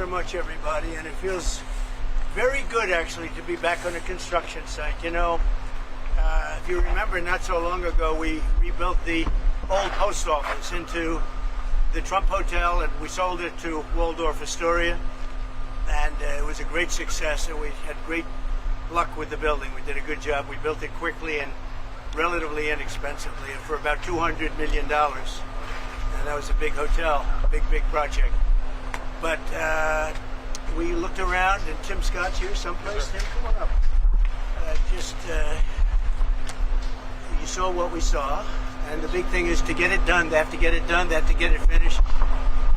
very much, everybody, and it feels very good, actually, to be back on a construction site. You know, if you remember, not so long ago, we rebuilt the old post office into the Trump Hotel, and we sold it to Waldorf Astoria, and it was a great success, and we had great luck with the building. We did a good job. We built it quickly and relatively inexpensively, and for about $200 million. And that was a big hotel, big project. But we looked around, and Tim Scott's here someplace. Tim, come on up. You saw what we saw, and the big thing is to get it done. They have to get it done. They have to get it finished.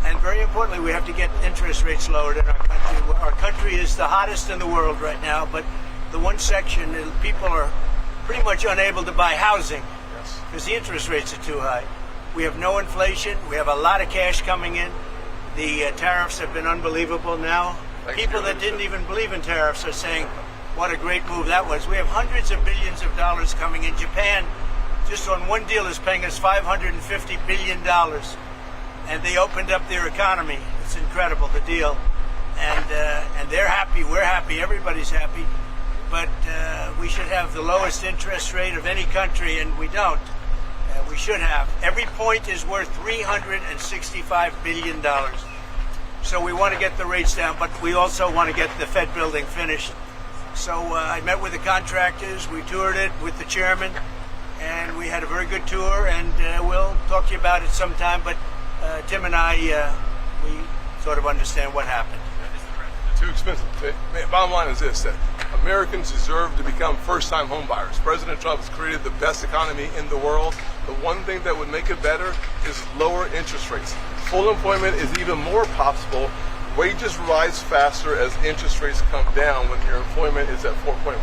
And very importantly, we have to get interest rates lowered in our country. Our country is the hottest in the world right now, but the one section, people are pretty much unable to buy housing because the interest rates are too high. We have no inflation. We have a lot of cash coming in. The tariffs have been unbelievable now. People that didn't even believe in tariffs are saying, what a great move that was. We have hundreds of billions of dollars coming in. Japan, just on one deal, is paying us $550 billion. And they opened up their economy. It's incredible, the deal. And they're happy, we're happy, everybody's happy. But we should have the lowest interest rate of any country, and we don't. We should have. Every point is worth $365 billion. So we want to get the rates down, but we also want to get the Fed building finished. So I met with the contractors, we toured it with the chairman, and we had a very good tour, and we'll talk to you about it sometime, but Tim and I, we sort of understand what happened. Too expensive. Bottom line is this, that Americans deserve to become first-time home buyers. President Trump has created the best economy in the world. The one thing that would make it better is lower interest rates. Full employment is even more possible. Wages rise faster as interest rates come down when your employment is at 4.1%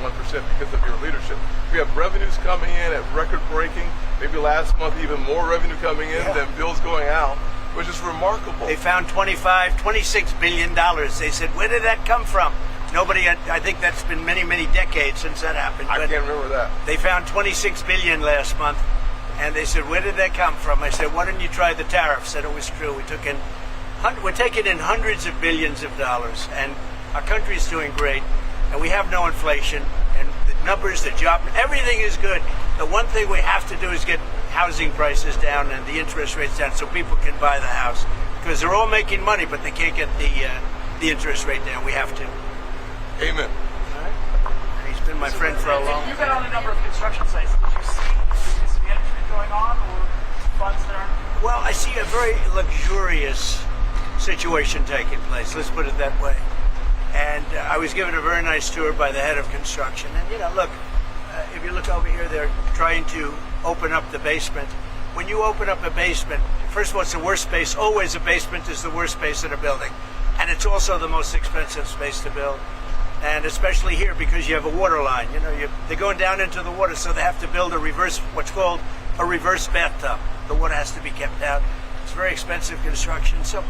because of your leadership. We have revenues coming in at record-breaking. Maybe last month even more revenue coming in than bills going out, which is remarkable. They found $26 billion. They said, where did that come from? Nobody, I think that's been many decades since that happened. I can't remember that. They found $26 billion last month, and they said, where did that come from? I said, why didn't you try the tariffs? And it was true. We're taking in hundreds of billions of dollars, and our country's doing great, and we have no inflation, and the numbers, the job, everything is good. The one thing we have to do is get housing prices down and the interest rates down so people can buy the house, because they're all making money, but they can't get the interest rate down. We have to. Amen. All right. He's been my friend for a long time. You've been on a number of construction sites. Did you see this management going on, or funds that aren't? Well, I see a very luxurious situation taking place. Let's put it that way. And I was given a very nice tour by the head of construction. And look, if you look over here, they're trying to open up the basement. When you open up a basement, first of all, it's the worst space. Always a basement is the worst space in a building. And it's also the most expensive space to build. And especially here because you have a water line. They're going down into the water, so they have to build what's called a reverse bathtub. The water has to be kept out. It's very expensive construction. So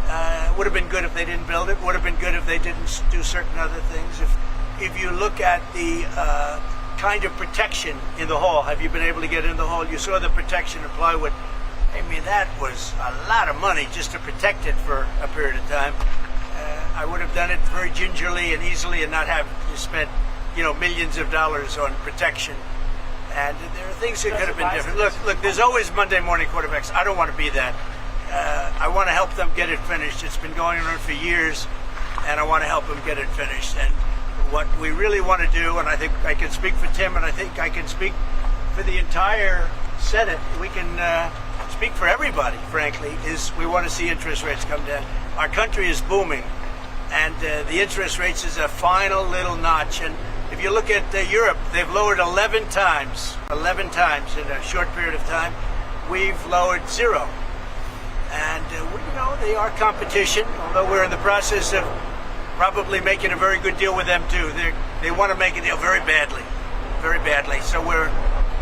it would have been good if they didn't build it. Would have been good if they didn't do certain other things. If you look at the kind of protection in the hall, have you been able to get in the hall? You saw the protection of plywood. I mean, that was a lot of money just to protect it for a period of time. I would have done it very gingerly and easily and not have spent, millions of dollars on protection. And there are things that could have been different. Look, there's always Monday morning quarterbacks. I don't want to be that. I want to help them get it finished. It's been going on for years, and I want to help them get it finished. And what we really want to do, and I think I can speak for Tim, and I think I can speak for the entire Senate, we can speak for everybody, frankly, is we want to see interest rates come down. Our country is booming, and the interest rates is a final little notch. And if you look at Europe, they've lowered 11 times in a short period of time. We've lowered 0. And, they are competition, although we're in the process of probably making a very good deal with them, too. They want to make a deal very badly. So we're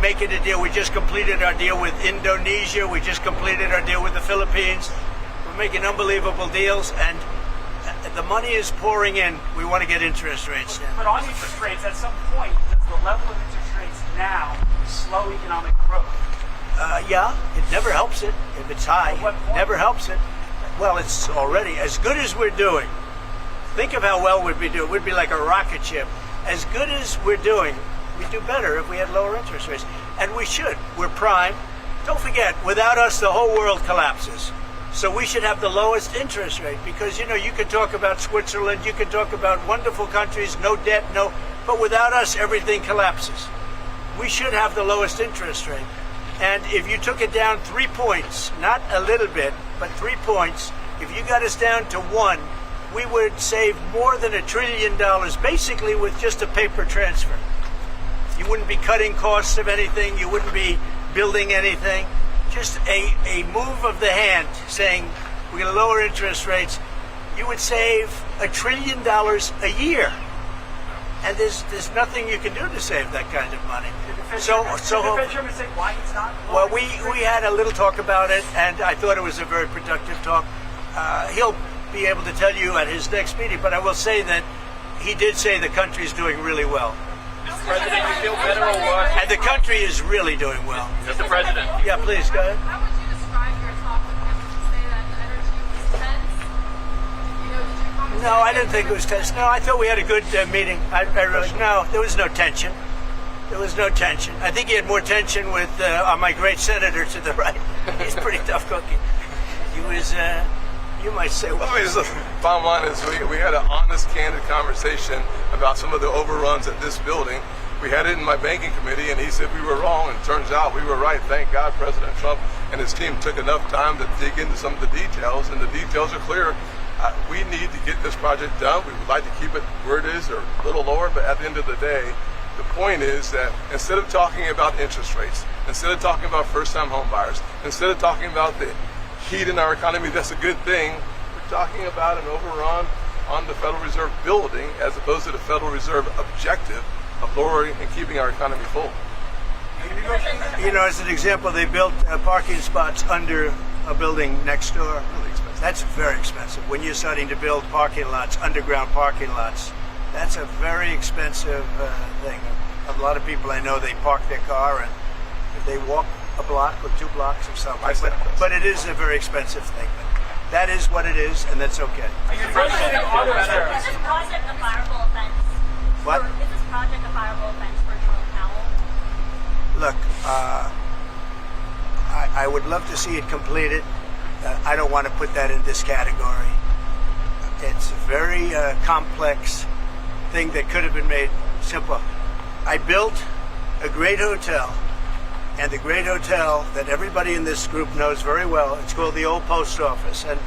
making a deal. We just completed our deal with Indonesia. We just completed our deal with the Philippines. We're making unbelievable deals, and the money is pouring in. We want to get interest rates down. But on interest rates, at some point, does the level of interest rates now slow economic growth? Yeah, it never helps it if it's high. At what point? Never helps it. Well, it's already as good as we're doing. Think of how well we'd be doing. We'd be like a rocket ship. As good as we're doing, we'd do better if we had lower interest rates. And we should. We're prime. Don't forget, without us, the whole world collapses. So we should have the lowest interest rate because, you can talk about Switzerland, you can talk about wonderful countries, no debt, but without us, everything collapses. We should have the lowest interest rate. And if you took it down 3 points, not a little bit, but 3 points, if you got us down to 1, we would save more than $1 trillion basically with just a paper transfer. You wouldn't be cutting costs of anything. You wouldn't be building anything. Just a move of the hand saying we're going to lower interest rates. You would save $1 trillion a year. And there's nothing you can do to save that kind of money. Did the Fed chairman say why he's not? Well, we had a little talk about it, and I thought it was a very productive talk. He'll be able to tell you at his next meeting, but I will say that he did say the country's doing really well. Mr. President, you feel better or worse? And the country is really doing well. Mr. President. Yeah, please, go ahead. How would you describe your talk with him? Would you say that the energy was tense? Did you comment? No, I didn't think it was tense. No, I thought we had a good meeting. No, there was no tension. There was no tension. I think he had more tension with my great senator to the right. He's pretty tough cookie. He was, you might say, well. Bottom line is we had an honest, candid conversation about some of the overruns at this building. We had it in my banking committee, and he said we were wrong, and it turns out we were right. Thank God President Trump and his team took enough time to dig into some of the details, and the details are clear. We need to get this project done. We would like to keep it where it is or a little lower, but at the end of the day, the point is that instead of talking about interest rates, instead of talking about first-time home buyers, instead of talking about the heat in our economy, that's a good thing, we're talking about an overrun on the Federal Reserve building as opposed to the Federal Reserve objective of lowering and keeping our economy full. As an example, they built parking spots under a building next door. Really expensive. That's very expensive. When you're starting to build parking lots, underground parking lots, that's a very expensive thing. A lot of people I know, they park their car and they walk a block or 2 blocks or something. But it is a very expensive thing. But that is what it is, and that's okay. Is this project a fireable offense? What? Is this project a fireable offense for Jerome Powell? Look, I would love to see it completed. I don't want to put that in this category. It's a very complex thing that could have been made simple. I built a great hotel, and the great hotel that everybody in this group knows very well, it's called the Old Post Office, and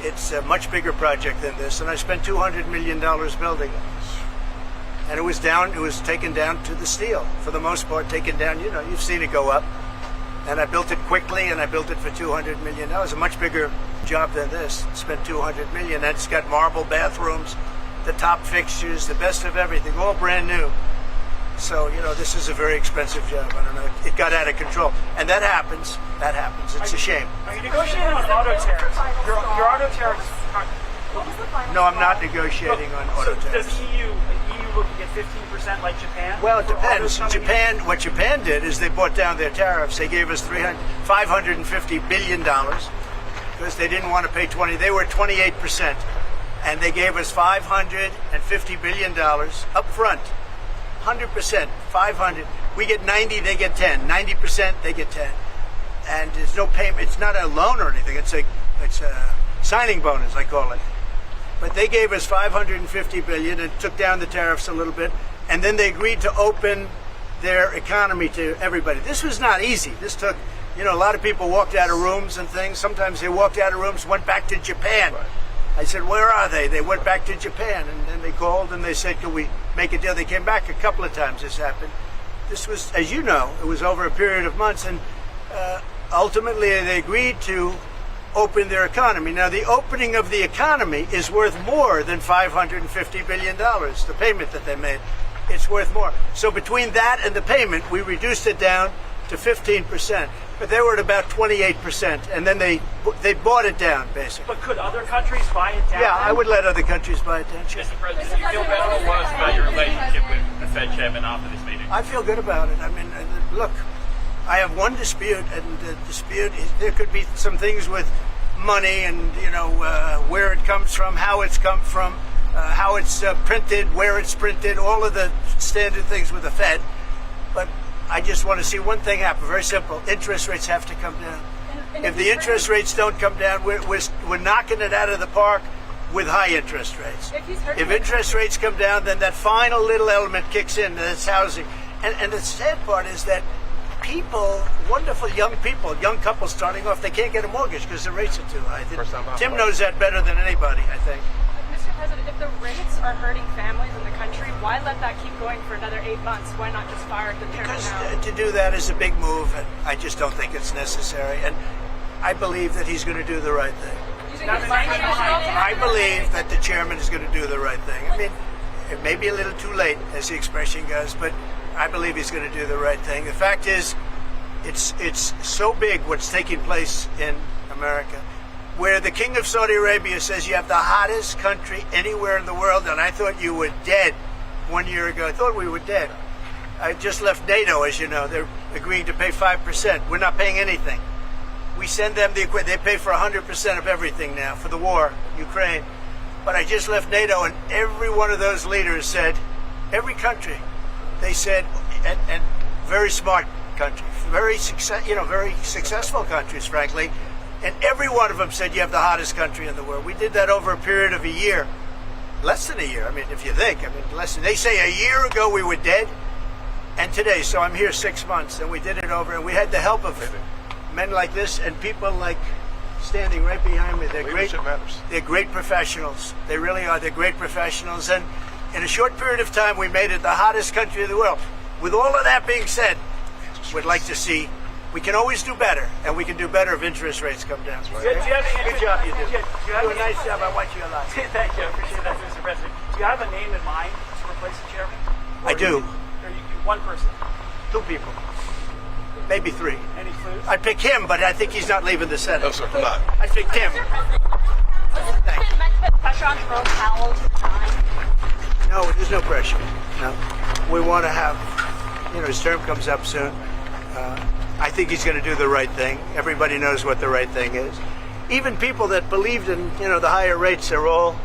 it's a much bigger project than this, and I spent $200 million building it. And it was taken down to the steel, for the most part, taken down, you've seen it go up. And I built it quickly, and I built it for $200 million. That was a much bigger job than this. Spent $200 million. And it's got marble bathrooms, the top fixtures, the best of everything, all brand new. So, this is a very expensive job. I don't know. It got out of control. And that happens. That happens. It's a shame. Are you negotiating on auto tariffs? Your auto tariffs. No, I'm not negotiating on auto tariffs. Does EU looking at 15% like Japan? Well, it depends. What Japan did is they brought down their tariffs. They gave us $550 billion because they didn't want to pay 20. They were 28%, and they gave us $550 billion up front. 100%, 500. We get 90, they get 10. 90%, they get 10. And there's no payment. It's not a loan or anything. It's a signing bonus, I call it. But they gave us $550 billion and took down the tariffs a little bit, and then they agreed to open their economy to everybody. This was not easy. This took, a lot of people walked out of rooms and things. Sometimes they walked out of rooms, went back to Japan. Right. I said, where are they? They went back to Japan, and then they called and they said, can we make a deal? They came back a couple of times. This happened. This was, as you know, it was over a period of months, and ultimately they agreed to open their economy. Now, the opening of the economy is worth more than $550 billion, the payment that they made. It's worth more. So between that and the payment, we reduced it down to 15%. But they were at about 28%, and then they bought it down, basically. But could other countries buy it down? Yeah, I would let other countries buy it down. Sure. Mr. President, do you feel better or worse about your relationship with the Fed chairman after this meeting? I feel good about it. I mean, look, I have one dispute, and the dispute is there could be some things with money and, where it comes from, how it's come from. how it's printed, where it's printed, all of the standard things with the Fed. But I just want to see one thing happen. Very simple. Interest rates have to come down. And If the interest rates don't come down, we're knocking it out of the park with high interest rates. If interest rates come down, then that final little element kicks in. That's housing. And the sad part is that people, wonderful young people, young couples starting off, they can't get a mortgage because the rates are too high. Tim knows that better than anybody, I think. Mr. President, if the rates are hurting families in the country, why let that keep going for another 8 months? Why not just fire the chairman Because now? to do that is a big move, and I just don't think it's necessary. And I believe that he's going to do the right thing. I believe that the chairman is going to do the right thing. I mean, it may be a little too late, as the expression goes, but I believe he's going to do the right thing. The fact is, it's so big what's taking place in America, where the King of Saudi Arabia says you have the hottest country anywhere in the world, and I thought you were dead 1 year ago. I thought we were dead. I just left NATO, as you know. They're agreeing to pay 5%. We're not paying anything. We send them the equipment. They pay for 100% of everything now for the war, Ukraine. But I just left NATO, and every one of those leaders said, every country, they said, and very smart countries, very successful countries, frankly, and every one of them said you have the hottest country in the world. We did that over a period of a year, less than a year. I mean, if you think, less than. They say a year ago we were dead, and today. So I'm here 6 months, and we did it over, and we had the help of men like this and people like standing right behind me. They're great. Leadership matters. They're great professionals. They really are. They're great professionals, and in a short period of time, we made it the hottest country in the world. With all of that being said, we'd like to see. We can always do better, and we can do better if interest rates come down. Do you have any Good job, you do. Do you have Do a nice job. I watch you a lot. Thank you. I appreciate that, Mr. President. Do you have a name in mind to replace the chairman? I do. Or you one person? 2 people, maybe 3. Any clues? I'd pick him, but I think he's not leaving the Senate. No, sir, I'm not. I'd pick Tim. Thank you. Pressure on Jerome Powell to resign. No, there's no pressure. No, we want to have. His term comes up soon. I think he's going to do the right thing. Everybody knows what the right thing is. Even people that believed in, the higher rates, they're all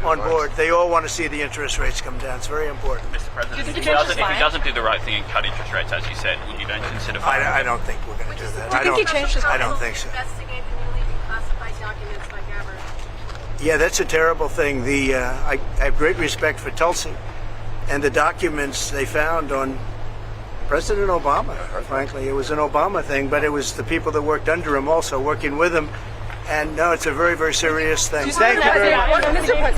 on board. They all want to see the interest rates come down. It's very important. Mr. President, Do you if think he, he doesn't, changed his if he doesn't do the right thing and cut interest rates, as you said, would you then consider firing I him? don't think we're going to do that. Do you think he changed his I don't think so. Investigate the newly declassified documents by Gabbard. Yeah, that's a terrible thing. I have great respect for Tulsi and the documents they found on President Obama. Frankly, it was an Obama thing, but it was the people that worked under him also working with him. And no, it's a very, very serious thing. Thank you very much. Mr. President.